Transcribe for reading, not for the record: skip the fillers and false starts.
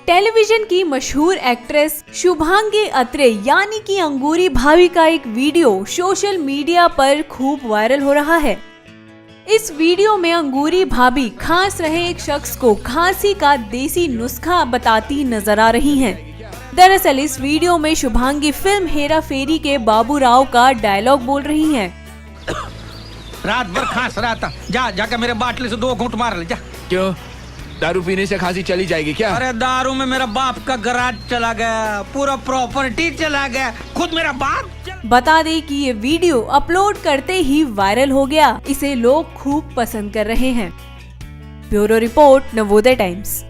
Television की मशहूर actress Shubhangi अत्रे यानी कि अंगूरी भाभी का एक वीडियो सोशल मीडिया पर खूब वायरल हो रहा है। इस वीडियो में अंगूरी भाभी खांस रहे एक शख्स को खांसी का देसी नुस्खा बताती नजर आ रही हैं। दरअसल इस वीडियो में शुभांगी फिल्म हेरा फेरी के बाबू राव का डायलॉग बोल रही हैं। रात भर खांस रहा था, जाकर मेरे बाटले से 2 घूंट मार ले जा। क्यों, दारू पीने से खांसी चली जाएगी क्या? अरे दारू में मेरा बाप का गराज चला गया, पूरा प्रॉपर्टी चला गया, खुद मेरा बाप। बता दें कि ये वीडियो अपलोड करते ही वायरल हो गया। इसे लोग खूब पसंद कर रहे हैं। Bureau report, Navodaya times.